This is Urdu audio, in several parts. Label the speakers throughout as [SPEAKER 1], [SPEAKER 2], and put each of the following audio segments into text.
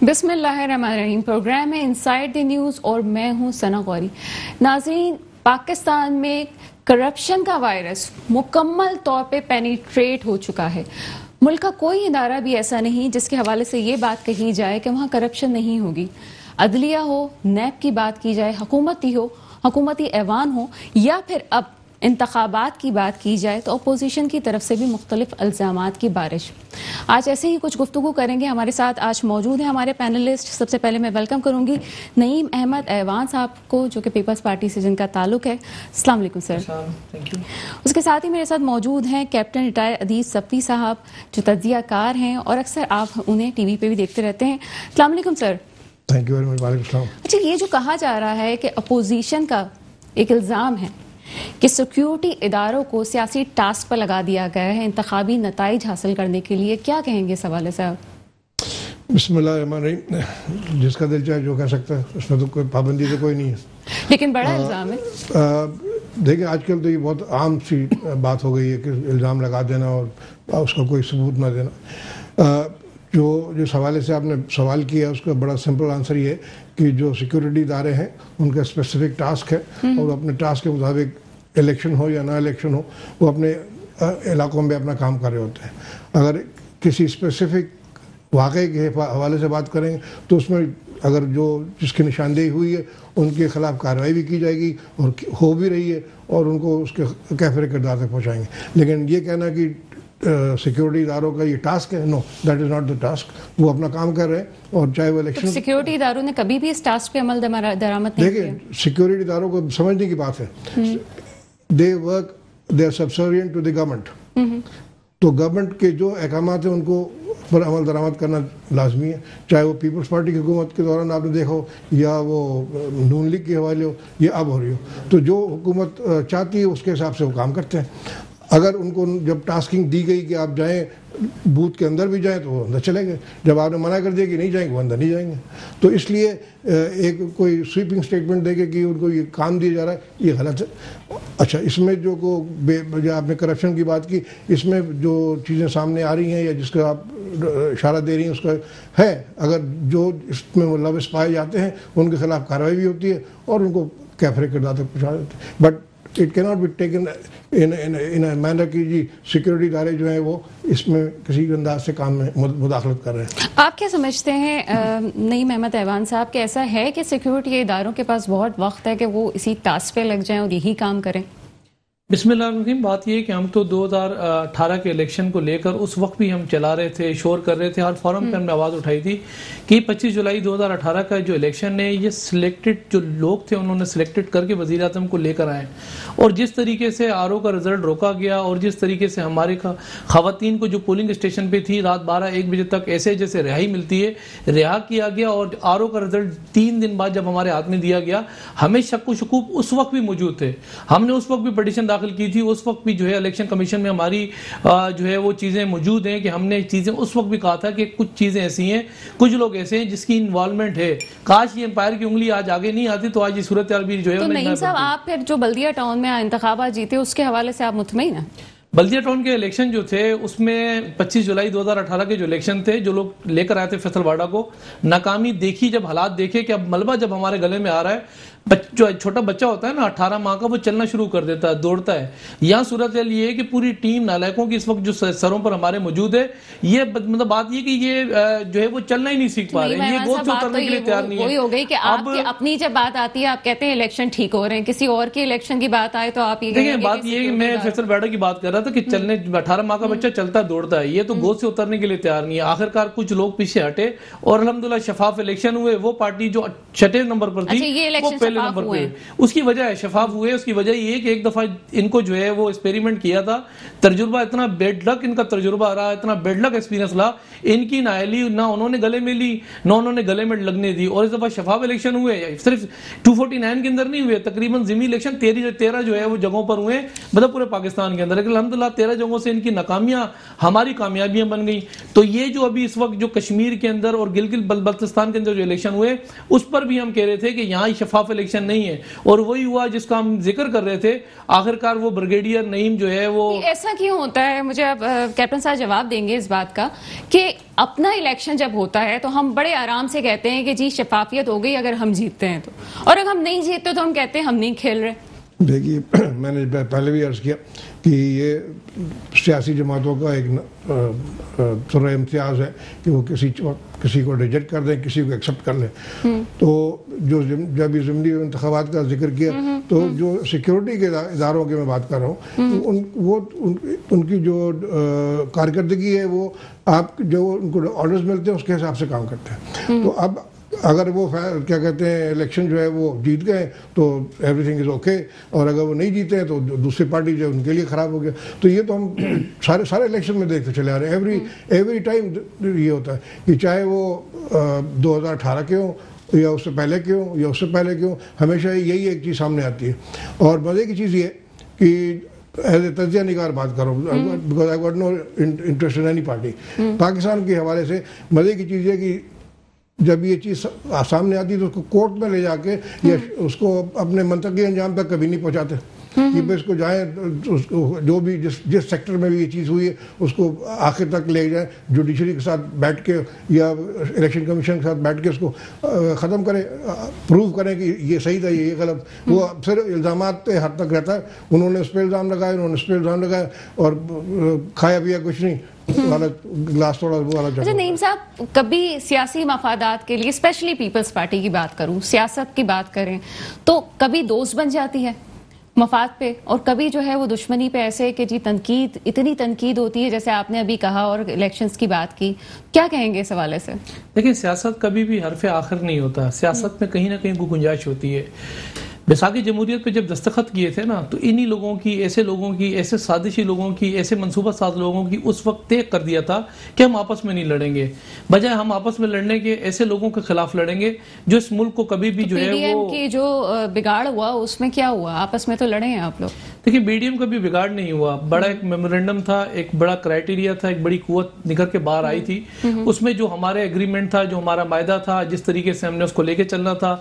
[SPEAKER 1] بسم اللہ الرحمن الرحیم. پروگرام ہے انسائیڈ دی نیوز اور میں ہوں ثنا غوری. ناظرین، پاکستان میں کرپشن کا وائرس مکمل طور پہ پینیٹریٹ ہو چکا ہے. ملک کا کوئی ادارہ بھی ایسا نہیں جس کے حوالے سے یہ بات کہی جائے کہ وہاں کرپشن نہیں ہوگی. عدلیہ ہو، نیب کی بات کی جائے، حکومتی ہو، حکومتی ایوان ہو، یا پھر اب انتخابات کی بات کی جائے تو اپوزیشن کی طرف سے بھی مختلف الزامات کی بارش. آج ایسے ہی کچھ گفتگو کریں گے. ہمارے ساتھ آج موجود ہیں ہمارے پینلسٹ. سب سے پہلے میں ویلکم کروں گی نعیم احمد ایوان صاحب کو، جو کہ پیپلز پارٹی سے جن کا تعلق ہے. السلام علیکم سر. اس کے ساتھ ہی میرے ساتھ موجود ہیں کیپٹن ریٹائر عدیز صفی صاحب، جو تجزیہ کار ہیں اور اکثر آپ انہیں ٹی وی پہ بھی دیکھتے رہتے ہیں. السلام علیکم sir.
[SPEAKER 2] Thank you very much. وعلیکم السلام.
[SPEAKER 1] اچھا، یہ جو کہا جا رہا ہے کہ اپوزیشن کا ایک الزام ہے کہ سیکیورٹی اداروں کو سیاسی ٹاسک پر لگا دیا گیا ہے انتخابی نتائج حاصل کرنے کے لیے، کیا کہیں گے اس حوالے سے آپ؟
[SPEAKER 2] بسم اللہ الرحمن الرحیم. جس کا دل چاہے جو کہہ سکتا ہے، اس میں تو کوئی پابندی تو کوئی نہیں ہے،
[SPEAKER 1] لیکن بڑا الزام ہے.
[SPEAKER 2] دیکھیں آج کل تو یہ بہت عام سی بات ہو گئی ہے کہ الزام لگا دینا اور اس کا کوئی ثبوت نہ دینا. جس حوالے سے آپ نے سوال کیا اس کا بڑا سمپل آنسر یہ ہے کہ جو سیکورٹی ادارے ہیں ان کا اسپیسیفک ٹاسک ہے اور اپنے ٹاسک کے مطابق الیکشن ہو یا نہ الیکشن ہو وہ اپنے علاقوں میں اپنا کام کر رہے ہوتے ہیں. اگر کسی اسپیسیفک واقعے کے حوالے سے بات کریں تو اس میں اگر جس کی نشاندہی ہوئی ہے ان کے خلاف کارروائی بھی کی جائے گی اور ہو بھی رہی ہے اور ان کو اس کے کیفر کردار تک پہنچائیں گے. لیکن یہ کہنا کہ سیکورٹی اداروں کا یہ ٹاسک ہے، no, that is not the task. وہ اپنا کام کر رہے ہیں اور چاہے وہ الیکشن.
[SPEAKER 1] سیکورٹی اداروں نے کبھی بھی اس ٹاسک پہ عمل درآمد نہیں کیا.
[SPEAKER 2] دیکھیں سیکورٹی اداروں کو سمجھنے کی بات ہے. They work, they are subservient to the government. تو گورنمنٹ کے جو احکامات ہیں ان کو پر عمل درآمد کرنا لازمی ہے، چاہے وہ پیپلز پارٹی کی حکومت کے دوران آپ نے دیکھا ہو یا وہ نون لیگ کے حوالے ہو یا اب ہو رہی ہو. تو جو حکومت چاہتی ہے اس کے حساب سے وہ کام کرتے ہیں. اگر ان کو جب ٹاسکنگ دی گئی کہ آپ جائیں بوتھ کے اندر بھی جائیں تو وہ اندر چلے گئے. جب آپ نے منع کر دیا کہ نہیں جائیں گے وہ اندر نہیں جائیں گے. تو اس لیے ایک کوئی سویپنگ سٹیٹمنٹ دے کے کہ ان کو یہ کام دیا جا رہا ہے یہ غلط ہے. اچھا، اس میں جو آپ نے کرپشن کی بات کی، اس میں جو چیزیں سامنے آ رہی ہیں یا جس کا آپ اشارہ دے رہی ہیں اس کا ہے، اگر جو اس میں ملوث پائے جاتے ہیں ان کے خلاف کارروائی بھی ہوتی ہے اور ان کو کیفر کردار تک پہنچا دیتے ہیں. But it cannot be taken in a manner کہ جی سیکورٹی ادارے جو ہیں وہ اس میں کسی انداز سے کام میں مداخلت کر رہے ہیں. آپ
[SPEAKER 1] کیا سمجھتے ہیں نعیم احمد ایوان صاحب کہ ایسا ہے کہ سیکورٹی اداروں کے پاس بہت وقت ہے کہ وہ اسی ٹاسک پہ لگ جائیں اور یہی کام کریں؟
[SPEAKER 3] بسم اللہ الرحمن الرحیم. بات یہ ہے کہ ہم تو 2018 کے الیکشن کو لے کر اس وقت بھی ہم چلا رہے تھے، شور کر رہے تھے، ہر فورم پہ ہم نے آواز اٹھائی تھی کہ 25 جولائی 2018 کا جو الیکشن ہے یہ سلیکٹڈ جو لوگ تھے انہوں نے سلیکٹڈ کر کے وزیر اعظم کو لے کر آئے. اور جس طریقے سے آر او کا رزلٹ روکا گیا اور جس طریقے سے ہمارے خواتین کو جو پولنگ اسٹیشن پہ تھی رات 12-1 بجے تک ایسے جیسے رہائی ملتی ہے رہا کیا گیا. اور آر او کا رزلٹ 3 دن بعد جب ہمارے ہاتھ میں دیا گیا ہمیں شک و شکوک اس وقت بھی موجود تھے. ہم نے اس وقت بھی پٹیشن داخل کی تھی. اس وقت بھی جو ہے الیکشن کمیشن میں ہماری جو ہے وہ چیزیں موجود ہیں کہ ہم نے چیزیں اس وقت بھی کہا تھا کہ کچھ چیزیں ایسی ہیں، کچھ لوگ ایسے ہیں جس کی انوالومنٹ ہے. کاش یہ امپائر کی انگلی آج آگے نہیں آتی تو آج یہ صورتحال بھی جو ہے.
[SPEAKER 1] تو نعیم صاحب، آپ پھر جو بلدیہ ٹاؤن میں انتخابات جیتے اس کے حوالے سے آپ مطمئن ہیں؟
[SPEAKER 3] بلدیہ ٹاؤن کے الیکشن جو تھے اس میں 25 جولائی 2018 کے جو الیکشن تھے جو لوگ لے کر آئے تھے فیصل واڑہ کو، ناکامی دیکھی جب حالات دیکھے کہ اب ملبہ جب ہمارے گلے میں آ رہا ہے، جو چھوٹا بچہ ہوتا ہے نا 18 ماہ کا، وہ چلنا شروع کر دیتا ہے، دوڑتا ہے. یہاں صورتحال یہ ہے کہ پوری ٹیم نالائقوں کی اس وقت جو سروں پر ہمارے موجود ہے، یہ مطلب بات یہ کہ یہ جو ہے وہ چلنا ہی نہیں سیکھ پا رہے ہیں، یہ گود سے اترنے کے لیے تیار نہیں ہے.
[SPEAKER 1] وہی ہو گئی کہ آپ کی اپنی جب بات آتی ہے آپ کہتے ہیں الیکشن ٹھیک ہو رہے ہیں، کسی اور کے الیکشن کی بات آئے تو آپ یہ
[SPEAKER 3] دیکھیں. بات یہ ہے کہ میں فیصل واڑہ کی بات کر رہا تھا کہ چلنے 18 ماہ کا بچہ چلتا دوڑتا ہے، یہ تو گود سے اترنے کے لیے تیار نہیں ہے. آخرکار کچھ لوگ پیچھے ہٹے اور الحمدللہ شفاف الیکشن ہوئے. وہ پارٹی جو 6 نمبر پر تھی وہ پہلے نمبر پہ. اس کی وجہ ہے شفاف ہوئے، اس کی وجہ یہ کہ ایک دفعہ ان کو جو ہے وہ ایکسپیریمنٹ کیا تھا، تجربہ اتنا بیڈ لک ان کا تجربہ رہا، اتنا بیڈ لک ایکسپیرینس رہا، ان کی نااہلی نہ انہوں نے گلے میں لی نہ انہوں نے گلے میں لگنے دی. اور اس دفعہ شفاف الیکشن ہوئے، صرف 249 کے اندر نہیں ہوئے، تقریباً ضمنی الیکشن 13 جو ہے وہ جگہوں پر ہوئے مطلب پورے پاکستان کے اندر. لیکن الحمدللہ 13 جگہوں سے ان کی ناکامیاں ہماری کامیابیاں بن گئیں. تو یہ جو ابھی اس وقت جو کشمیر کے اندر اور گلگت بلتستان کے اندر جو الیکشن ہوئے اس پر بھی ہم کہہ رہے تھے کہ یہاں شفاف الیکشن نہیں ہے، اور وہی ہوا جس کا ہم ذکر کر رہے تھے، آخرکار وہ بریگیڈیئر نعیم جو ہے وہ
[SPEAKER 1] ایسا کیوں ہوتا ہے؟ مجھے اب کیپٹن صاحب جواب دیں گے اس بات کا کہ اپنا الیکشن جب ہوتا ہے تو ہم بڑے آرام سے کہتے ہیں کہ جی شفافیت ہو گئی اگر ہم جیتتے ہیں تو، اور اگر ہم نہیں جیتتے تو ہم کہتے ہیں ہم نہیں کھیل رہے.
[SPEAKER 2] دیکھیے میں نے پہلے بھی عرض کیا کہ یہ سیاسی جماعتوں کا ایک طرح امتیاز ہے کہ وہ کسی کو ریجیکٹ کر دیں، کسی کو ایکسیپٹ کر لیں. تو جو جب یہ ضمنی انتخابات کا ذکر کیا تو جو سیکیورٹی کے اداروں کی میں بات کر رہا ہوں، وہ ان کی جو کارکردگی ہے وہ آپ جو ان کو آرڈرز ملتے ہیں اس کے حساب سے کام کرتے ہیں. تو اب اگر وہ کیا کہتے ہیں الیکشن جو ہے وہ جیت گئے تو ایوری تھنگ از اوکے، اور اگر وہ نہیں جیتے ہیں تو دوسری پارٹی جو ہے ان کے لیے خراب ہو گیا. تو یہ تو ہم سارے الیکشن میں دیکھتے چلے آ رہے ہیں. ایوری ٹائم یہ ہوتا ہے کہ چاہے وہ 2018 کے ہوں یا اس سے پہلے کے ہوں یا اس سے پہلے کے ہوں، ہمیشہ یہی ایک چیز سامنے آتی ہے. اور مزے کی چیز یہ کہ ایز اے تجزیہ نگار بات کرو، because I got no interest in any party. Pakistan کے حوالے سے مزے کی چیز یہ کہ جب یہ چیز سامنے آتی ہے تو اس کو کورٹ میں لے جا کے یا اس کو اپنے منطقی انجام تک کبھی نہیں پہنچاتے کہ بھائی اس کو جائیں، اس کو جو بھی جس سیکٹر میں بھی یہ چیز ہوئی ہے اس کو آخر تک لے جائیں، جوڈیشری کے ساتھ بیٹھ کے یا الیکشن کمیشن کے ساتھ بیٹھ کے اس کو ختم کریں، پروو کریں کہ یہ صحیح تھا یہ غلط. وہ صرف الزامات پہ حد تک رہتا ہے. انہوں نے اس پہ الزام لگایا، انہوں نے اس پہ الزام لگایا اور کھایا پیا کچھ نہیں.
[SPEAKER 1] اچھا نعیم صاحب، کبھی سیاسی مفادات کے لیے اسپیشلی پیپلز پارٹی کی بات کروں، سیاست کی بات کریں تو کبھی دوست بن جاتی ہے مفاد پہ، اور کبھی جو ہے وہ دشمنی پہ، ایسے کہ جی تنقید، اتنی تنقید ہوتی ہے جیسے آپ نے ابھی کہا اور الیکشنز کی بات کی. کیا کہیں گے اس حوالے سے؟
[SPEAKER 3] دیکھیں سیاست کبھی بھی حرف آخر نہیں ہوتا، سیاست میں کہیں نہ کہیں کوئی گنجائش ہوتی ہے. بیساکھی جمہوریت پہ جب دستخط کیے تھے نا تو انہی لوگوں کی، ایسے لوگوں کی، ایسے سازشی لوگوں کی، ایسے منصوبہ ساز لوگوں کی اس وقت طے کر دیا تھا کہ ہم آپس میں نہیں لڑیں گے. بجائے ہم آپس میں لڑنے کے ایسے لوگوں کے خلاف لڑیں گے جو اس ملک کو کبھی بھی جو ہے وہ
[SPEAKER 1] پی ڈی ایم کی جو بگاڑ ہوا اس میں کیا ہوا؟ آپس میں تو لڑے ہیں آپ لوگ.
[SPEAKER 3] دیکھیں بی ڈی ایم کا بھی بگاڑ نہیں ہوا، بڑا ایک میمورینڈم تھا، ایک بڑا کرائٹیریا تھا، ایک بڑی قوت نکل کے باہر آئی تھی. اس میں جو ہمارے ایگریمنٹ تھا، جو ہمارا معاہدہ تھا، جس طریقے سے ہم نے اس کو لے کے چلنا تھا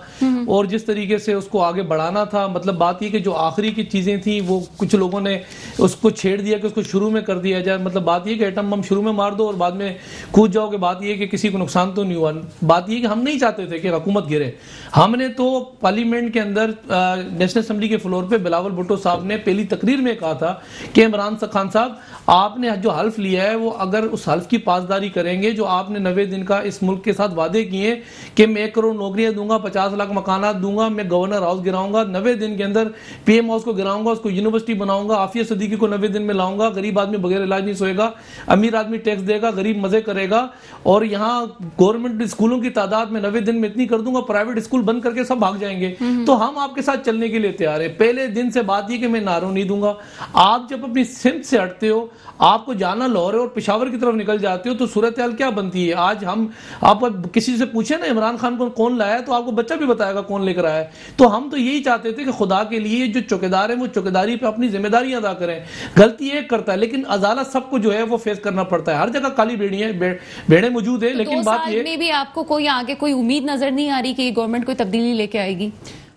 [SPEAKER 3] اور جس طریقے سے اس کو آگے بڑھانا تھا، مطلب بات یہ کہ جو آخری کی چیزیں تھیں وہ کچھ لوگوں نے اس کو چھیڑ دیا کہ اس کو شروع میں کر دیا جائے. مطلب بات یہ کہ ایٹم بم شروع میں مار دو اور بعد میں کود جاؤ. کہ بات یہ کہ کسی کو نقصان تو نہیں ہوا. بات یہ کہ ہم نہیں چاہتے تھے کہ حکومت گرے. ہم نے تو پارلیمنٹ کے اندر نیشنل اسمبلی کے فلور پہ بلاول بھٹو صاحب نے پہلی تقریر میں کہا تھا کہ عمران خان صاحب آپ نے جو حلف لیا ہے وہ اگر اس حلف کی پاسداری کریں گے جو آپ نے 90 دن کا اس ملک کے ساتھ وعدے کیے کہ میں 1 کروڑ نوکریاں دوں گا، 50 لاکھ مکانات دوں گا، میں گورنر ہاؤس گراؤں گا 90 دن کے اندر، پی ایم ہاؤس کو گراؤں گا، اس کو یونیورسٹی بناؤں گا، عافیہ صدیقی کو 90 دن میں لاؤں گا، غریب آدمی بغیر علاج نہیں سوئے گا، امیر آدمی ٹیکس دے گا، غریب مزے کرے گا، اور یہاں گورنمنٹ اسکولوں کی تعداد میں 90 دن میں اتنی کر دوں گا پرائیویٹ اسکول بند کر کے سب بھاگ جائیں گے. تو ہم آپ کے ساتھ چلنے کے لیے تیار ہیں. پہلے دن سے بات یہ کہ میں نعروں نہیں دوں گا. آپ جب اپنی سمت سے ہٹتے ہو، آپ کو جانا لاہور اور پشاور کی طرف نکل جاتے ہو تو صورتحال کیا بنتی ہے؟ آج ہم آپ کسی سے پوچھیں نا عمران خان کو کون لایا ہے تو آپ کو بچہ بھی بتائے گا کون لے کر آیا ہے. تو ہم تو یہی چاہتے تھے کہ خدا کے لیے جو چوکیدار ہیں وہ چوکیداری پہ اپنی ذمہ داریاں ادا کریں. غلطی ایک کرتا ہے لیکن ازالہ سب کو جو ہے وہ فیس کرنا پڑتا ہے. ہر جگہ کالی بھیڑیں موجود ہیں لیکن بات یہ
[SPEAKER 1] میں بھی آپ کو کوئی آگے کوئی امید نظر نہیں آ رہی کہ گورنمنٹ کوئی تبدیلی لے کے آئے گی؟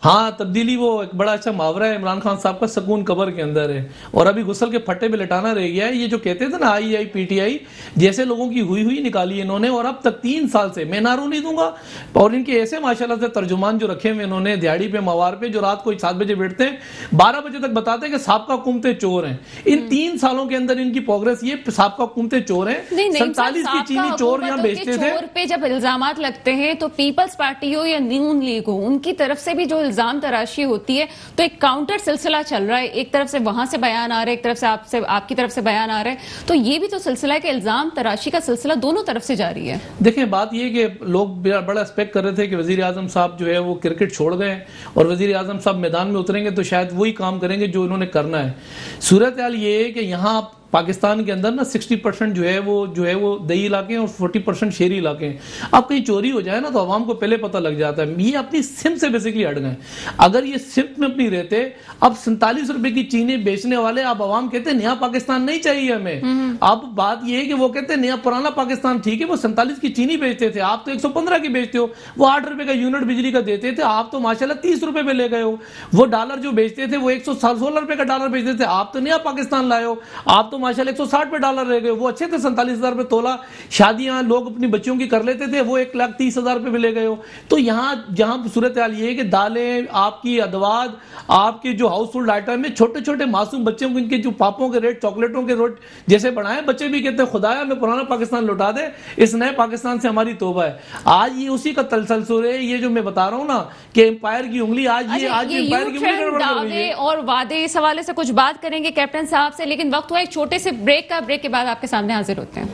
[SPEAKER 3] ہاں تبدیلی وہ ایک بڑا اچھا محاورہ ہے عمران خان صاحب کا، سکون قبر کے اندر ہے اور ابھی غسل کے پھٹے پہ لٹانا رہ گیا ہے. یہ جو کہتے تھے نا آئی پی ٹی آئی جیسے لوگوں کی ہوئی نکالی انہوں نے، اور اب تک 3 سال سے میں نعروں نہیں دوں گا. اور ان کے ایسے ماشاءاللہ سے ترجمان جو رکھے ہوئے انہوں نے دیہڑی پہ موار پہ، جو رات کو 7 بجے بیٹھتے ہیں 12 بجے تک بتاتے ہیں کہ سابقہ حکومتیں چور ہیں. ان 3 سالوں کے اندر ان کی پروگرس یہ سابقہ حکومتیں چور ہیں. 47 کی چینی چور یہاں بیچتے تھے.
[SPEAKER 1] چور پہ جب الزامات لگتے ہیں تو پیپلز پارٹی ہو یا نون لیگ ہو، ان کی طرف سے بھی جو الزام تراشی ہوتی ہے تو ایک کاؤنٹر سلسلہ چل رہا ہے. ایک طرف سے وہاں سے بیان آ رہا ہے، ایک طرف سے آپ کی طرف سے بیان آ رہا ہے. تو یہ بھی تو سلسلہ ہے کہ الزام تراشی کا سلسلہ دونوں طرف سے جاری ہے.
[SPEAKER 3] دیکھیں بات یہ کہ لوگ بڑا ایکسپیکٹ کر رہے تھے کہ وزیر اعظم صاحب جو ہے وہ کرکٹ چھوڑ گئے اور وزیر اعظم صاحب میدان میں اتریں گے تو شاید وہی کام کریں گے جو انہوں نے کرنا ہے. صورتحال یہ ہے کہ یہاں پاکستان کے اندر نا 60% جو ہے وہ دیہی علاقے ہیں اور 40% شہری علاقے ہیں. اب کہیں چوری ہو جائے نا تو عوام کو پہلے پتہ لگ جاتا ہے. یہ اپنی سمت سے بیسکلی ہٹ گئے. اگر یہ سمت میں اپنی رہتے, اب 47 روپے کی چینی بیچنے والے, اب عوام کہتے ہیں نیا پاکستان نہیں چاہیے ہمیں. اب بات یہ ہے کہ وہ کہتے ہیں نیا پرانا پاکستان ٹھیک ہے. وہ 47 کی چینی بیچتے تھے, آپ تو 115 کی بیچتے ہو. وہ 8 روپے کا یونٹ بجلی کا دیتے تھے, آپ تو ماشاءاللہ 30 روپے میں لے گئے ہو. وہ ڈالر جو بیچتے تھے وہ 116 روپے کا ڈالر بیچتے تھے, آپ تو نیا پاکستان لائے ہو. آپ تو ماشاءاللہ 160 پہ ڈالر رہ گئے. وہ اچھے تھے 47,000 روپے تولہ, شادیاں لوگ اپنی بچیوں کی کر لیتے تھے, وہ 1,30,000 روپے میں لے گئے ہو. تو یہاں جہاں صورتحال یہ ہے کہ دالیں, آپ کی ادوات, آپ کے جو ہاؤس ہولڈ آئٹم میں چھوٹے چھوٹے معصوم بچوں کو ان کے جو پاپوں کے ریٹ, چاکلیٹوں کے ریٹ جیسے بڑھائے, بچے بھی کہتے ہیں خدایا ہمیں پرانا پاکستان لوٹا دے, اس نئے پاکستان سے ہماری توبہ ہے. آج یہ اسی کا تسلسل ہے, یہ جو میں بتا رہا ہوں نا کہ امپائر کی انگلی, آج امپائر کی انگلی
[SPEAKER 1] دعوے اور وعدے, اس حوالے سے کچھ بات کریں گے کیپٹن صاحب سے, لیکن وقت ہوا ایک چھوٹے سے بریک کا. بریک کے بعد آپ کے سامنے حاضر ہوتے ہیں.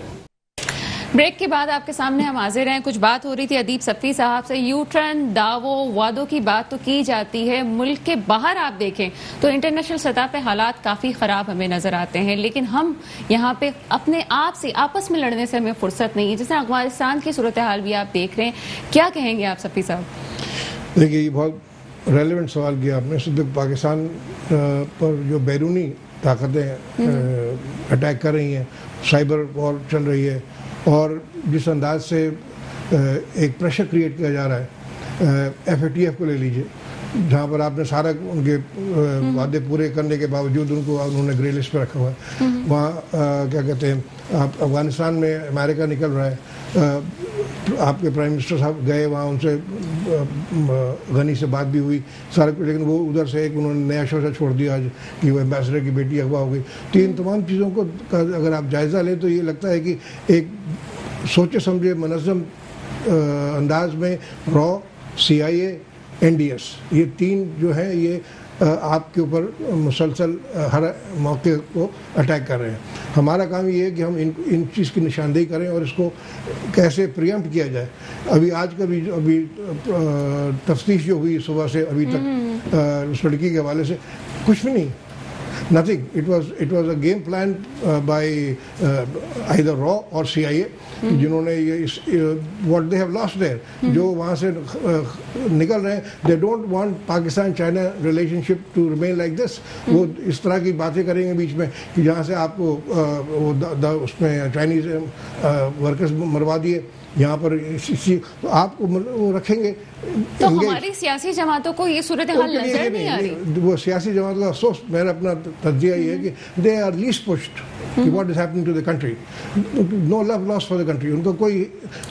[SPEAKER 1] بریک کے بعد آپ کے سامنے ہم حاضر ہیں. کچھ بات ہو رہی تھی ادیب صفی صاحب سے. یو ٹرن, دعووں, وعدوں کی بات تو کی جاتی ہے. ملک کے باہر آپ دیکھیں تو انٹرنیشنل سطح پہ حالات کافی خراب ہمیں نظر آتے ہیں, لیکن ہم یہاں پہ اپنے آپ سے آپس میں لڑنے سے ہمیں فرصت نہیں ہے. جیسے افغانستان کی صورتحال بھی آپ دیکھ رہے ہیں, کیا کہیں گے آپ صفی صاحب؟
[SPEAKER 2] دیکھیے یہ بہت ریلیونٹ سوال کیا آپ نے. پاکستان پر جو بیرونی طاقتیں اٹیک کر رہی ہیں, سائبر وار چل رہی ہے, اور جس انداز سے ایک پریشر کریٹ کیا جا رہا ہے, FATF کو لے لیجئے, جہاں پر آپ نے سارا ان کے وعدے پورے کرنے کے باوجود انہوں نے گرے لسٹ پہ رکھا ہوا ہے. وہاں کیا کہتے ہیں, آپ افغانستان میں امریکہ نکل رہا ہے, آپ کے پرائم منسٹر صاحب گئے وہاں, ان سے غنی سے بات بھی ہوئی سارے, لیکن وہ ادھر سے ایک انہوں نے نیا شوشہ چھوڑ دیا آج کہ وہ ایمبیسڈر کی بیٹی اغوا ہو گئی. تو ان تمام چیزوں کو اگر آپ جائزہ لیں تو یہ لگتا ہے کہ ایک سوچے سمجھے منظم انداز میں را, CIA, NDS, یہ تین جو ہیں یہ آپ کے اوپر مسلسل ہر موقع کو اٹیک کر رہے ہیں. ہمارا کام یہ ہے کہ ہم ان چیز کی نشاندہی کریں اور اس کو کیسے پریمپٹ کیا جائے. آج کا بھی ابھی تفتیش جو ہوئی صبح سے ابھی تک اس لڑکی کے حوالے سے کچھ بھی نہیں, nothing. It was a game plan by either RAW or CIA, جنہوں نے what they have lost there, جو وہاں سے نکل رہے ہیں. They don't want Pakistan-China relationship to remain like this. وہ اس طرح کی باتیں کریں گے بیچ میں کہ جہاں سے آپ کو اس میں چائنیز ورکرز مروا دیے, یہاں پر آپ کو وہ رکھیں گے.
[SPEAKER 1] تو ہماری سیاسی جماعتوں کو یہ صورتحال نظر نہیں آ رہی.
[SPEAKER 2] وہ سیاسی جماعتوں کا افسوس, میرا اپنا تجزیہ یہ ہے کہ دے آر لیسٹ پشڈ کہ what is happening to the country. No love lost for the country. ان کو کوئی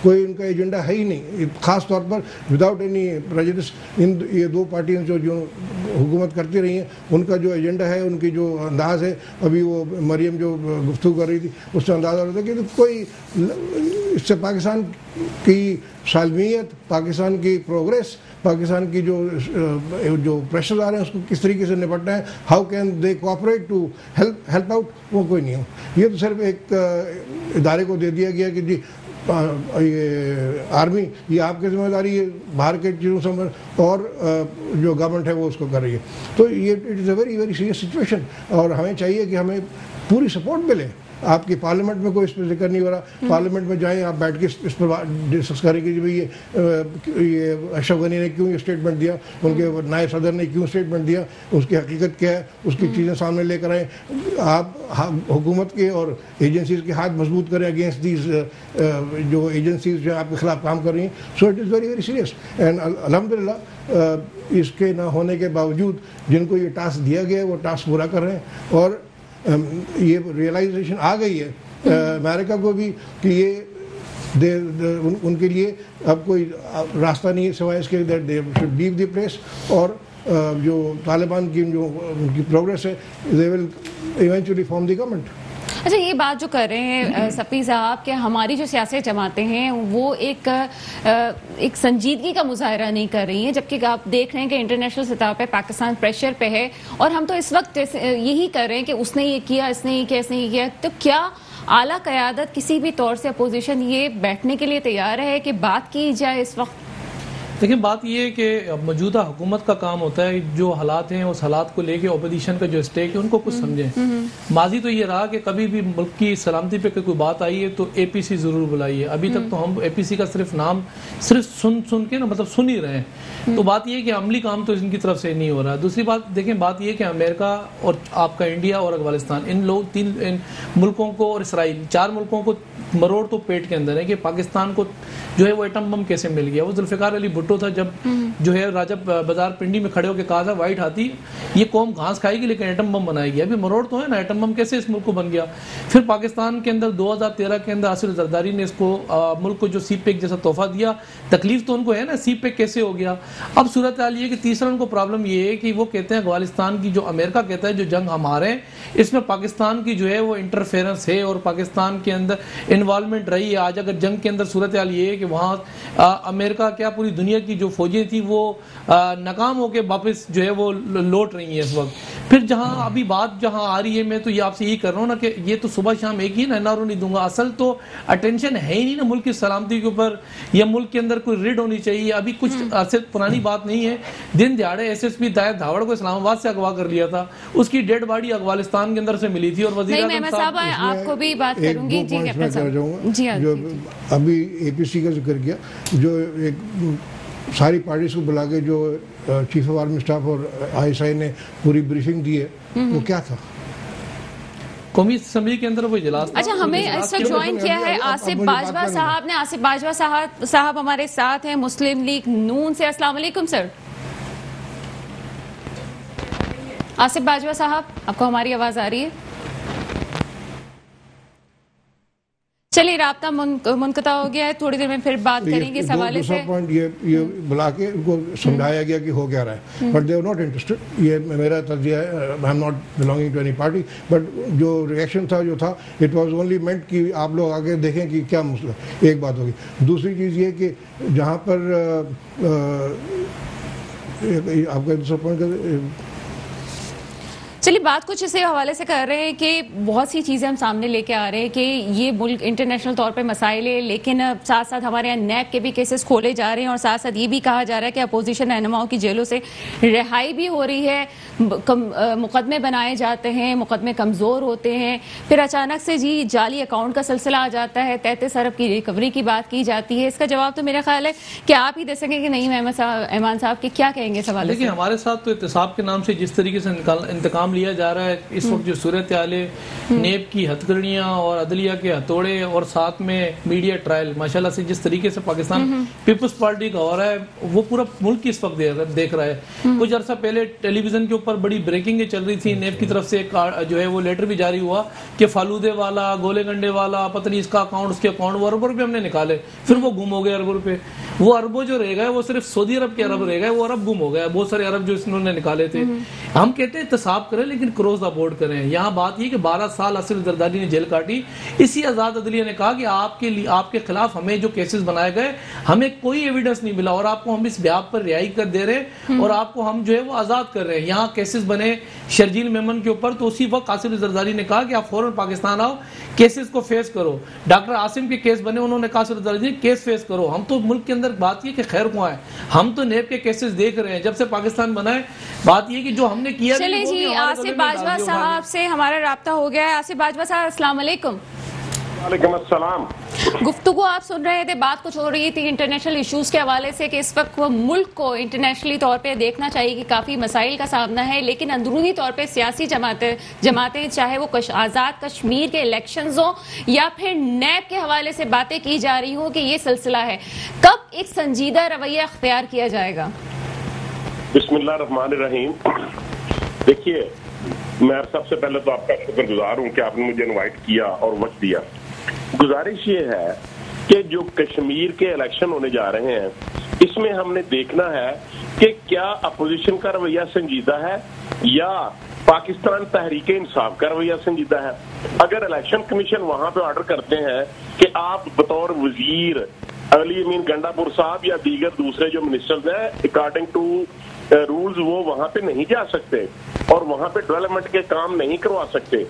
[SPEAKER 2] ان کا ایجنڈا ہے ہی نہیں, خاص طور پر وداؤٹ اینی پریجڈس. یہ دو پارٹیاں جو حکومت کرتی رہی ہیں, ان کا جو ایجنڈا ہے, ان کی جو انداز ہے, ابھی وہ مریم جو گفتگو کر رہی تھی اس سے اندازہ ہوتا ہے کہ کوئی اس سے پاکستان کی سالمیت, پاکستان کی پروگریس, پاکستان کی جو پریشرز آ رہے ہیں اس کو کس طریقے سے نپٹنا ہے, how can they cooperate to help out, وہ کوئی نہیں ہو. یہ تو صرف ایک ادارے کو دے دیا گیا کہ جی یہ آرمی, یہ آپ کی ذمہ داری ہے باہر کے چیزوں سے, اور جو گورنمنٹ ہے وہ اس کو کر رہی ہے. تو یہ it is a very very serious situation, اور ہمیں چاہیے کہ ہمیں پوری سپورٹ ملے. آپ کی پارلیمنٹ میں کوئی اس پہ ذکر نہیں ہو رہا, پارلیمنٹ میں جائیں آپ بیٹھ کے اس پر ڈسکس کریں کہ بھائی یہ اشرف غنی نے کیوں یہ اسٹیٹمنٹ دیا, ان کے نائب صدر نے کیوں اسٹیٹمنٹ دیا, اس کی حقیقت کیا ہے, اس کی چیزیں سامنے لے کر آئیں. آپ حکومت کے اور ایجنسیز کے ہاتھ مضبوط کریں اگینسٹ دیز جو ایجنسیز جو آپ کے خلاف کام کر رہی ہیں. So it is very very serious, and الحمدللہ اس کے نہ ہونے کے باوجود جن کو یہ ٹاسک دیا گیا ہے وہ ٹاسک پورا کر رہے ہیں. اور یہ ریئلائزیشن آ گئی ہے امریکہ کو بھی کہ یہ ان کے لیے اب کوئی راستہ نہیں ہے سوائے اس کے that they should leave the place, اور جو طالبان کی جو ان کی پروگریس ہے they will eventually form the government.
[SPEAKER 1] اچھا, یہ بات جو کر رہے ہیں صفی صاحب کہ ہماری جو سیاسی جماعتیں ہیں وہ ایک سنجیدگی کا مظاہرہ نہیں کر رہی ہیں, جبکہ آپ دیکھ رہے ہیں کہ انٹرنیشنل سطح پہ پاکستان پریشر پہ ہے, اور ہم تو اس وقت یہی کر رہے ہیں کہ اس نے یہ کیا, اس نے یہ کیا, اس نے یہ کیا. تو کیا اعلیٰ قیادت کسی بھی طور سے اپوزیشن یہ بیٹھنے کے لیے تیار ہے کہ بات کی جائے اس وقت؟
[SPEAKER 3] دیکھیں بات یہ ہے کہ موجودہ حکومت کا کام ہوتا ہے جو حالات ہیں اس حالات کو لے کے اپوزیشن کا جو اسٹیک ہے ان کو کچھ سمجھیں. ماضی تو یہ رہا کہ کبھی بھی ملک کی سلامتی پہ کوئی بات آئی ہے تو اے پی سی ضرور بلائیے. ابھی تک تو ہم اے پی سی کا صرف نام سن کے نا مطلب سن ہی رہے ہیں. تو بات یہ ہے کہ عملی کام تو ان کی طرف سے نہیں ہو رہا. دوسری بات دیکھیں بات یہ کہ امریکہ اور آپ کا انڈیا اور افغانستان ان تین ملکوں کو اور اسرائیل 4 ملکوں کو مروڑ تو پیٹ کے اندر ہے کہ پاکستان کو جو ہے وہ ایٹم بم کیسے مل گیا. وہ ذوالفقار علی بھٹو تھا جب جو ہے راجہ بازار پنڈی میں کھڑے ہو کے کہا تھا وائٹ ہاتھی یہ قوم گھاس کھائے گی لیکن ایٹم بم بنائے گی. ابھی مروڑ تو ہے نا ایٹم بم کیسے اس ملک کو بن گیا. پھر پاکستان کے اندر 2013 کے اندر آصف زرداری نے اس کو ملک کو جو سی پیک جیسا تحفہ دیا. تکلیف تو ان کو ہے نا سی پیک کیسے ہو گیا. اب صورتحال یہ ہے کہ تیسرا ان کو پرابلم یہ ہے کہ وہ کہتے ہیں افغانستان کی جو امریکہ کہتا ہے جو جنگ ہمارے اس میں پاکستان کی جو ہے وہ انٹرفیرنس ہے اور پاکستان کے اندر انوالومنٹ رہی ہے. آج اگر جنگ کے اندر صورتحال یہ ہے کہ وہاں امریکہ کیا پوری دنیا کی جو فوجیں تھیں وہ ناکام ہو کے واپس جو ہے وہ لوٹ رہی ہیں اس وقت. پھر جہاں ابھی بات جہاں آ رہی ہے میں تو یہ آپ سے یہی کر رہا ہوں نا کہ یہ تو صبح شام ایک ہی نا نارو نہیں دوں گا. اصل تو اٹینشن ہے ہی نہیں نا ملک کی سلامتی کے اوپر یا ملک کے اندر کوئی ریڈ ہونی چاہیے. ابھی کچھ عرصے پرانی بات نہیں ہے دن دیہاڑے ایس ایس پی دایت دھاوڑ کو اسلام آباد سے اغوا کر لیا تھا. اس کی ڈیڈ باڈی افغانستان کے اندر سے ملی تھی اور وزیر اعظم صاحب
[SPEAKER 1] آپ کو بھی بات کروں گی.
[SPEAKER 2] جو ابھی اے پی سی کا ذکر کیا جو ایک ساری پارٹیز کو بلا کے جو چیف آف آرمی اسٹاف اور آئی ایس آئی نے پوری بریفنگ دی ہے وہ کیا تھا
[SPEAKER 3] قومی اسمبلی کے اندر وہ اجلاس.
[SPEAKER 1] اچھا ہمیں اس وقت جوائن کیا ہے آصف باجوہ صاحب نے. آصف باجوہ صاحب ہمارے ساتھ ہیں مسلم لیگ نون سے. السلام علیکم سر. آصف باجوہ صاحب آپ کو ہماری آواز آ رہی ہے؟ چلیے رابطہ منقطع ہو گیا ہے. تھوڑی دیر میں پھر بات کریں گے اس حوالے سے.
[SPEAKER 2] دوسرا پوائنٹ یہ بلا کے ان کو سمجھایا گیا کہ ہو کیا رہا ہے but they are not interested. یہ میرا تجزیہ ہے. I am not belonging to any party but جو ریئیکشن تھا جو تھا اٹ واز اونلی مینٹ کہ آپ لوگ آگے دیکھیں کہ کیا مسئلہ. ایک بات ہوگی. دوسری چیز یہ کہ جہاں پر آپ کا دوسرا پوائنٹ
[SPEAKER 1] چلیے بات کچھ اسی حوالے سے کر رہے ہیں کہ بہت سی چیزیں ہم سامنے لے کے آ رہے ہیں کہ یہ ملک انٹرنیشنل طور پہ مسائل ہے لیکن ساتھ ساتھ ہمارے یہاں نیب کے بھی کیسز کھولے جا رہے ہیں اور ساتھ ساتھ یہ بھی کہا جا رہا ہے کہ اپوزیشن رہنماؤں کی جیلوں سے رہائی بھی ہو رہی ہے. مقدمے بنائے جاتے ہیں, مقدمے کمزور ہوتے ہیں, پھر اچانک سے جی جعلی اکاؤنٹ کا سلسلہ آ جاتا ہے, 33 ارب کی ریکوری کی بات کی جاتی ہے. اس کا جواب تو میرا خیال ہے کہ آپ ہی دے سکیں کہ نہیں ایمان صاحب کہ کیا کہیں گے اس حوالے سے.
[SPEAKER 3] دیکھیں ہمارے ساتھ تو احتساب کے نام سے جس طریقے سے انتقام لیا جا رہا ہے اس وقت جو صورتحال ہے نیب کی ہتھکڑیاں اور عدلیہ کے ہتھوڑے اور ساتھ میں میڈیا ٹرائل ماشاءاللہ سے جس طریقے سے پاکستان پیپلز پارٹی کا ہو رہا ہے وہ پورا ملک اس وقت دیکھ رہا ہے. کچھ عرصہ پہلے ٹیلی ویژن کے اوپر بڑی بریکنگیں چل رہی تھی. نیب کی طرف سے جو ہے وہ لیٹر بھی جاری ہوا کہ فالودے والا, گولے گنڈے والا, پتہ نہیں اس کا اکاؤنٹ, اس کے اکاؤنٹ, وہ اربوں روپے ہم نے نکالے. پھر وہ گم ہو گئے اربوں روپے. وہ اربوں جو رہ گئے وہ صرف سعودی عرب کے عرب رہ گئے, وہ عرب گم ہو گئے. بہت سارے عرب جو انہوں نے نکالے تھے. ہم کہتے ہیں احتساب کریں لیکن کروز دا بورڈ کریں. یہاں بات یہ کہ 12 سال آصف زرداری نے جیل کاٹی. اسی آزاد عدلیہ نے کہا کہ آپ کے خلاف ہمیں جو کیسز بنائے گئے ہمیں کوئی ایویڈنس نہیں ملا اور آپ کو ہم اس بیاب پر رہائی کر دے رہے ہیں اور آپ کو ہم جو ہے وہ آزاد کر رہے ہیں. یہاں کیسز بنے شرجیل میمن کے اوپر تو اسی وقت آصف زرداری نے کہا کہ آپ فوراً پاکستان آؤ, کیسز کو فیس کرو. ڈاکٹر عاصم کے کیس بنے, انہوں نے کہا آصف زرداری نے کیس فیس کرو. ہم تو ملک کے اندر بات یہ کہ خیر کو آئے, ہم تو نیب کے کیسز دیکھ رہے ہیں جب سے پاکستان بنا ہے. بات یہ کہ جو ہم نے کیا.
[SPEAKER 1] چلیں جی آصف باجوہ صاحب سے ہمارا رابطہ ہو گیا ہے. آصف باجوہ صاحب السلام علیکم.
[SPEAKER 4] وعلیکم السلام.
[SPEAKER 1] گفتگو آپ سن رہے تھے, بات کچھ ہو رہی تھی انٹرنیشنل ایشوز کے حوالے سے کہ اس وقت ملک کو انٹرنیشنلی طور پہ دیکھنا چاہیے کہ کافی مسائل کا سامنا ہے لیکن اندرونی طور پہ سیاسی جماعتیں چاہے وہ آزاد کشمیر کے الیکشنز ہوں یا پھر نیب کے حوالے سے باتیں کی جا رہی ہوں کہ یہ سلسلہ ہے, کب ایک سنجیدہ رویہ اختیار کیا جائے گا؟
[SPEAKER 4] بسم اللہ الرحمن الرحیم. دیکھیے میں سب سے پہلے تو آپ کا شکر گزار ہوں کہ آپ نے مجھے انوائٹ کیا اور وقت دیا. گزارش یہ ہے کہ جو کشمیر کے الیکشن ہونے جا رہے ہیں اس میں ہم نے دیکھنا ہے کہ کیا اپوزیشن کا رویہ سنجیدہ ہے یا پاکستان تحریک انصاف کا رویہ سنجیدہ ہے. اگر الیکشن کمیشن وہاں پہ آرڈر کرتے ہیں کہ آپ بطور وزیر علی امین گنڈا پور صاحب یا دیگر دوسرے جو منسٹرز ہیں اکارڈنگ ٹو رولز وہ وہاں پہ نہیں جا سکتے اور وہاں پہ ڈیولپمنٹ کے کام نہیں کروا سکتے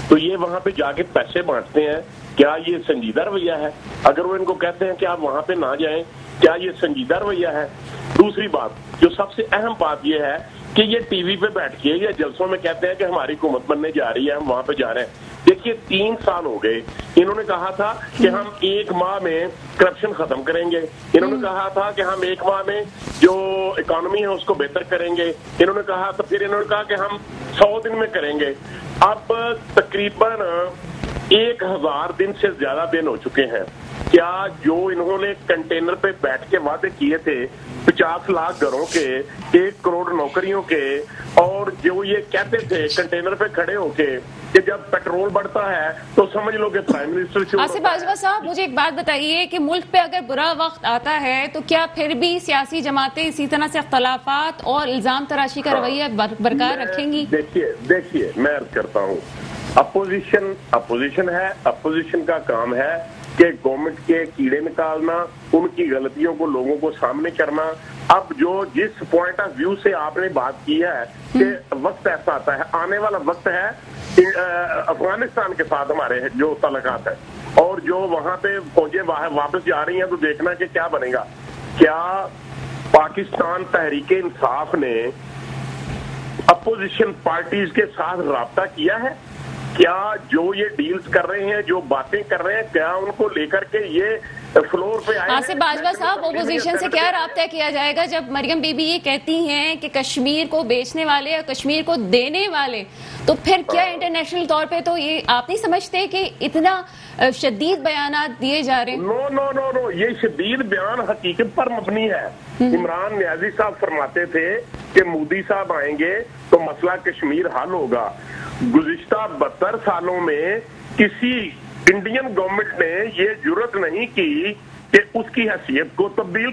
[SPEAKER 4] تو یہ وہاں پہ جا کے پیسے بانٹتے ہیں, کیا یہ سنجیدہ رویہ ہے؟ اگر وہ ان کو کہتے ہیں کہ آپ وہاں پہ نہ جائیں کیا یہ سنجیدہ رویہ ہے؟ دوسری بات جو سب سے اہم بات یہ ہے کہ یہ ٹی وی پہ بیٹھ کے یا جلسوں میں کہتے ہیں کہ ہماری حکومت بننے جا رہی ہے، ہم وہاں پہ جا رہے ہیں. دیکھیے 3 سال ہو گئے، انہوں نے کہا تھا کہ ہم 1 ماہ میں کرپشن ختم کریں گے، انہوں نے کہا تھا کہ ہم 1 ماہ میں جو اکانومی ہے اس کو بہتر کریں گے، انہوں نے کہا تو پھر انہوں نے کہا کہ ہم 100 دن میں کریں گے. اب تقریباً 1000 دن سے زیادہ دن ہو چکے ہیں. کیا جو انہوں نے کنٹینر پہ بیٹھ کے وعدے کیے تھے 50 لاکھ گھروں کے، 1 کروڑ نوکریوں کے، اور جو یہ کہتے تھے کنٹینر پہ کھڑے ہو کے کہ جب پیٹرول بڑھتا ہے تو سمجھ لو کہ پرائم منسٹر
[SPEAKER 1] آصف باجوہ صاحب مجھے ایک بات بتائیے کہ ملک پہ اگر برا وقت آتا ہے تو کیا پھر بھی سیاسی جماعتیں اسی طرح سے اختلافات اور الزام تراشی کا رویہ برقرار رکھیں گی؟
[SPEAKER 4] دیکھیے میں عرض کرتا ہوں، اپوزیشن ہے، اپوزیشن کا کام ہے کہ گورنمنٹ کے کیڑے نکالنا، ان کی غلطیوں کو لوگوں کو سامنے کرنا. اب جو جس پوائنٹ آف ویو سے آپ نے بات کی ہے کہ وقت ایسا آتا ہے، آنے والا وقت ہے افغانستان کے ساتھ ہمارے جو تعلقات ہیں اور جو وہاں پہ فوجیں واپس جا رہی ہیں تو دیکھنا کہ کیا بنے گا. کیا پاکستان تحریک انصاف نے اپوزیشن پارٹیز کے ساتھ رابطہ کیا ہے؟ کیا جو یہ ڈیلز کر رہے ہیں، جو باتیں کر رہے ہیں، کیا ان کو لے کر کے یہ فلور پہ آئے ہیں؟
[SPEAKER 1] آصف باجوہ صاحب اپوزیشن سے کیا رابطہ کیا جائے گا جب مریم بی بی یہ کہتی ہیں کہ کشمیر کو بیچنے والے اور کشمیر کو دینے والے، تو پھر کیا انٹرنیشنل طور پہ تو یہ آپ نہیں سمجھتے کہ اتنا شدید بیانات دیے جا رہے ہیں؟
[SPEAKER 4] نو یہ شدید بیان حقیقت پر مبنی ہے. عمران نیازی صاحب فرماتے تھے کہ مودی صاحب آئیں گے تو مسئلہ کشمیر حل ہوگا. گزشتہ 72 سالوں میں کسی انڈین گورنمنٹ نے یہ جرت نہیں کی کہ اس کی حیثیت کو تبدیل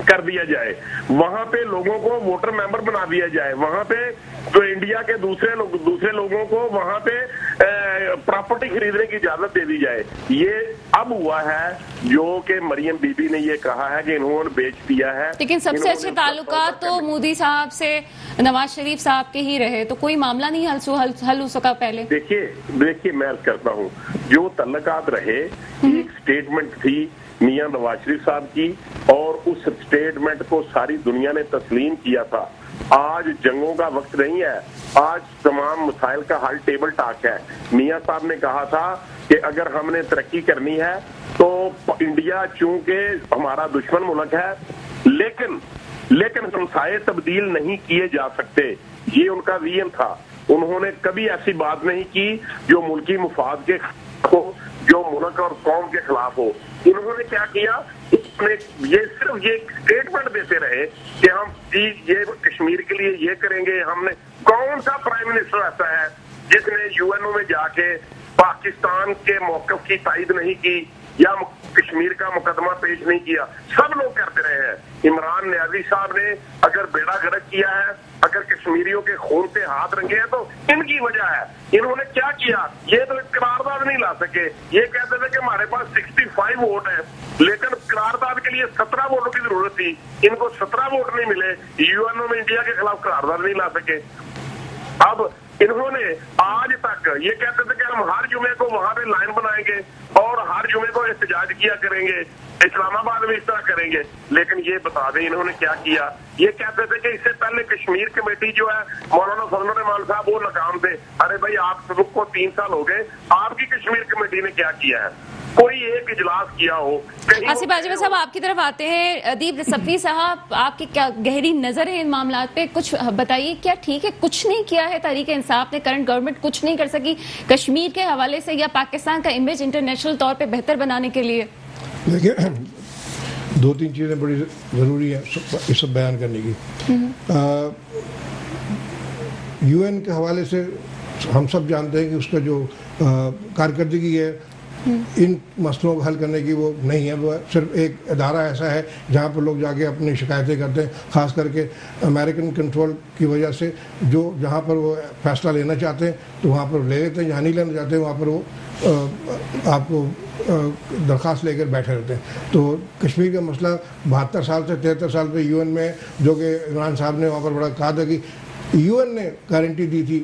[SPEAKER 4] کر دیا جائے، وہاں پہ لوگوں کو ووٹر ممبر بنا دیا جائے، وہاں پہ جو انڈیا کے دوسرے لوگوں کو وہاں پہ پراپرٹی خریدنے کی اجازت دے دی جائے. یہ اب ہوا ہے جو کہ مریم بی بی نے یہ کہا ہے کہ انہوں نے بیچ دیا ہے.
[SPEAKER 1] لیکن سب سے اچھے تعلقات تو مودی صاحب سے نواز شریف صاحب کے ہی رہے، تو کوئی معاملہ نہیں حل ہو سکا پہلے.
[SPEAKER 4] دیکھیے میں عرض کرتا ہوں، جو تعلقات رہے، ایک سٹیٹمنٹ تھی میاں نواز شریف صاحب کی اور اس سٹیٹمنٹ کو ساری دنیا نے تسلیم کیا تھا. آج جنگوں کا وقت نہیں ہے، آج تمام مسائل کا حل ٹیبل ٹاک ہے. میاں صاحب نے کہا تھا کہ اگر ہم نے ترقی کرنی ہے تو انڈیا چونکہ ہمارا دشمن ملک ہے لیکن ہمسائے تبدیل نہیں کیے جا سکتے، یہ ان کا ویژن تھا. انہوں نے کبھی ایسی بات نہیں کی جو ملکی مفاد کے خلاف ہو، جو ملک اور قوم کے خلاف ہو. انہوں نے کیا کیا، یہ صرف یہ اسٹیٹمنٹ دیتے رہے کہ ہم یہ کشمیر کے لیے یہ کریں گے. ہم نے کون سا پرائم منسٹر ایسا ہے جس نے یو این او میں جا کے پاکستان کے موقف کی تائید نہیں کی یا کشمیر کا مقدمہ پیش نہیں کیا؟ سب لوگ کرتے رہے ہیں. عمران نیازی صاحب نے اگر بیڑا گرک کیا ہے، اگر کشمیریوں کے خون سے ہاتھ رنگے ہیں تو ان کی وجہ ہے. انہوں نے کیا کیا، یہ تو قرارداد نہیں لا سکے. یہ کہتے تھے کہ ہمارے پاس 65 ووٹ ہیں، لیکن قرارداد کے لیے 17 ووٹوں کی ضرورت تھی. ان کو 17 ووٹ نہیں ملے، یو این او میں انڈیا کے خلاف قرارداد نہیں لا سکے. اب انہوں نے آج تک یہ کہتے تھے کہ ہم ہر جمعے کو وہاں پہ لائن بنائیں گے اور ہر جمعے کو احتجاج کیا کریں گے، اسلام آباد میں اس طرح کریں گے. لیکن یہ بتا دیں انہوں نے کیا کیا. یہ کہتے تھے کہ اس سے پہلے کشمیر کمیٹی جو ہے مولانا فضل الرحمان صاحب وہ ناکام تھے. ارے بھائی آپ سب کو 3 سال ہو گئے، آپ کی کشمیر کمیٹی نے کیا کیا ہے؟ کوئی ایک اجلاس کیا ہو؟
[SPEAKER 1] آصف باجوہ صاحب آپ کی طرف آتے ہیں. ادیب صفی صاحب، آپ کی کیا گہری نظر ہے ان معاملات پہ؟ کچھ بتائیے. کیا ٹھیک ہے کچھ نہیں کیا ہے تحریک انصاف نے، کرنٹ گورنمنٹ کچھ نہیں کر سکی کشمیر کے حوالے سے یا پاکستان کا امیج انٹرنیشنل طور پہ بہتر بنانے کے لیے؟
[SPEAKER 2] دیکھیں 2-3 چیزیں بڑی ضروری ہیں یہ سب بیان کرنے کی. یو این کے حوالے سے ہم سب جانتے ہیں کہ اس کا جو کارکردگی ہے ان مسئلوں کو حل کرنے کی وہ نہیں ہے. وہ صرف ایک ادارہ ایسا ہے جہاں پر لوگ جا کے اپنی شکایتیں کرتے ہیں، خاص کر کے امریکن کنٹرول کی وجہ سے. جو جہاں پر وہ فیصلہ لینا چاہتے ہیں تو وہاں پر لے لیتے ہیں، جہاں نہیں لینا چاہتے ہیں وہاں پر وہ آپ کو درخواست لے کر بیٹھے رہتے ہیں. تو کشمیر کا مسئلہ 72 سال سے 73 سال پہ یو این میں، جو کہ عمران صاحب نے وہاں پر بڑا کہا تھا کہ یو این نے گارنٹی دی تھی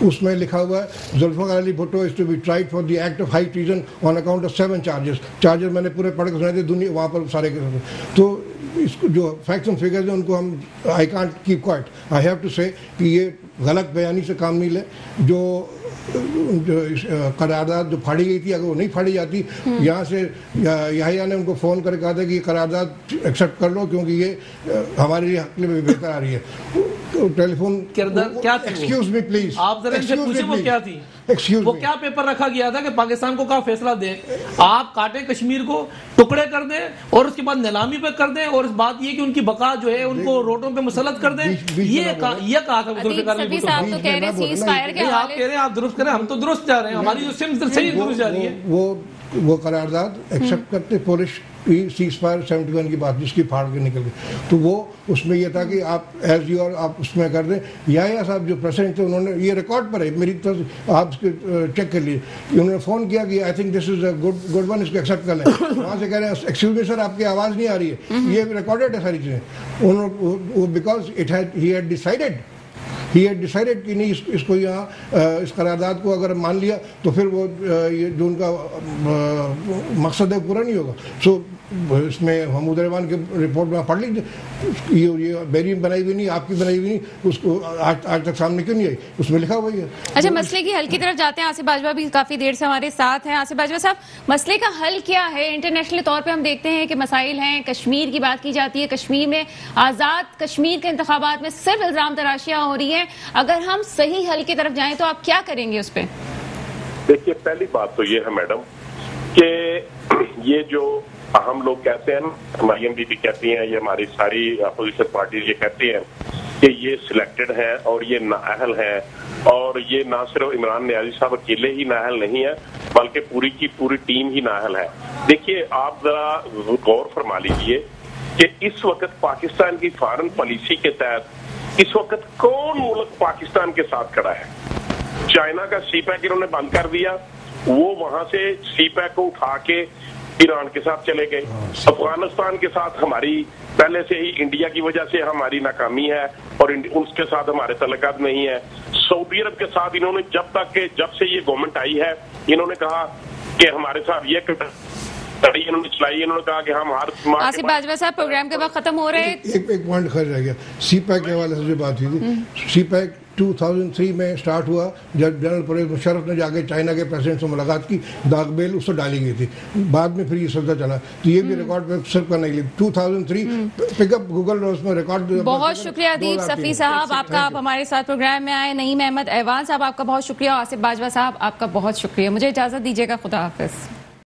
[SPEAKER 2] اس میں لکھا ہوا ہے Zulfiqar Ali Bhutto is to be tried for the act of high treason on account of 7 charges میں نے پورے پڑھ کے سنائے تھے دنیا وہاں پر سارے تو اس کو جو فیکٹس اینڈ فگرز ہیں ان کو ہم I can't keep quiet I have to say کہ یہ غلط بیانی سے کام نہیں لے جو قرارداد جو پھاڑی گئی تھی اگر وہ نہیں پھاڑی جاتی یہاں سے یحییٰ نے ان کو فون کر کے کہا تھا کہ یہ قرارداد ایکسیپٹ کر لو کیونکہ یہ ہمارے لیے حق میں بہتر آ رہی ہے ٹیلی فون ایکسکیوز می پلیز
[SPEAKER 3] آپ ذرا ان سے پوچھیں وہ کیا تھی وہ کیا پیپر رکھا گیا تھا کہ پاکستان کو کہا فیصلہ دیں آپ کاٹیں کشمیر کو ٹکڑے کر دیں اور اس کے بعد نیلامی پہ کر دیں اور اس بات یہ کہ ان کی بقا جو ہے ان کو روڈوں پہ مسلط کر دیں یہ کہا تھا آپ کہہ رہے ہیں آپ درست کریں ہم تو درست جا رہے ہیں ہماری جو سمت صحیح درست جا رہی ہے
[SPEAKER 2] وہ قرارداد ایکسیپٹ کرتے پولش سیز فائر 71 کی بات جس کی پھاڑ کے نکل گئی تو وہ اس میں یہ تھا کہ آپ ایز یو اور آپ اس میں کر دیں یحییٰ صاحب جو پریزیڈنٹ تھے انہوں نے یہ ریکارڈ پر ہے میری طرف آپ اس کے چیک کر لیجیے انہوں نے فون کیا کہ I think this is a good one اس کو ایکسیپٹ کر لیں وہاں سے کہہ رہے ہیں ایکسکیوز می سر آپ کی آواز نہیں آ رہی ہے یہ ریکارڈیڈ ہے ساری چیزیں انہوں بیکاز ہی ہیڈ ڈیسائیڈڈ کہ نہیں اس کو یہاں اس قرارداد کو اگر مان لیا تو پھر وہ جو ان کا مقصد ہے پورا نہیں ہوگا سو اس میں محمود رحمان کے رپورٹ میں پڑھ لیجیے یہ میری بنائی ہوئی نہیں آپ کی بنائی ہوئی نہیں اس کو آج تک سامنے کیوں نہیں آئی اس میں لکھا ہوا ہے
[SPEAKER 1] اچھا مسئلے کی حل کی طرف جاتے ہیں آصف باجوہ بھی کافی دیر سے ہمارے ساتھ ہیں آصف باجوہ صاحب مسئلے کا حل کیا ہے انٹرنیشنل طور پہ ہم دیکھتے ہیں کہ مسائل ہیں کشمیر کی بات کی جاتی ہے کشمیر میں آزاد کشمیر کے انتخابات میں صرف الزام تراشیاں ہو رہی ہیں اگر ہم صحیح حل کی طرف جائیں تو آپ کیا کریں گے اس پہ
[SPEAKER 4] دیکھیے پہلی بات تو یہ ہے میڈم کہ یہ جو ہم لوگ کہتے ہیں نا ایم بی بھی کہتی ہیں یہ ہماری ساری اپوزیشن پارٹیز یہ کہتی ہیں کہ یہ سلیکٹڈ ہیں اور یہ نااہل ہیں اور یہ نہ صرف عمران نیازی صاحب اکیلے ہی نااہل نہیں ہے بلکہ پوری کی پوری ٹیم ہی نااہل ہے دیکھیے آپ ذرا غور فرما لیجیے کہ اس وقت پاکستان کی فارن پالیسی کے تحت اس وقت کون ملک پاکستان کے ساتھ کھڑا ہے چائنا کا سی پیک انہوں نے بند کر دیا وہ وہاں سے سی پیک کو اٹھا کے ایران کے ساتھ چلے گئے افغانستان کے ساتھ ہماری پہلے سے ہی انڈیا کی وجہ سے ہماری ناکامی ہے اور اس کے ساتھ ہمارے تعلقات نہیں ہے سعودی عرب کے ساتھ انہوں نے جب سے یہ گورنمنٹ آئی ہے انہوں نے کہا کہ ہمارے ساتھ یہ انہوں نے چلائی انہوں نے کہا کہ ہم ہر
[SPEAKER 1] آصف باجوہ صاحب پروگرام کے وقت ختم ہو رہے ہیں
[SPEAKER 2] ایک پوائنٹ خرچ رہ گیا سی پیک کے حوالے سے جو بات ہوئی تھی سی پیک 2003 میں سٹارٹ ہوا جب جنرل پرویز مشرف نے جا کے چائنا کے پریزیڈنٹ سے ملاقات کی داغ بیل اس سے ڈالی گئی تھی بعد میں پھر یہ سلسلہ چلا تو یہ بھی ریکارڈ پہ صرف کرنے کے لیے 2003 پک اپ گوگل اس میں ریکارڈ
[SPEAKER 1] بہت شکریہ ادیب صفی صاحب آپ کا آپ ہمارے ساتھ پروگرام میں آئے نعیم احمد ایوان صاحب آپ کا بہت شکریہ آصف باجوہ صاحب آپ کا بہت شکریہ مجھے اجازت دیجیے گا خدا حافظ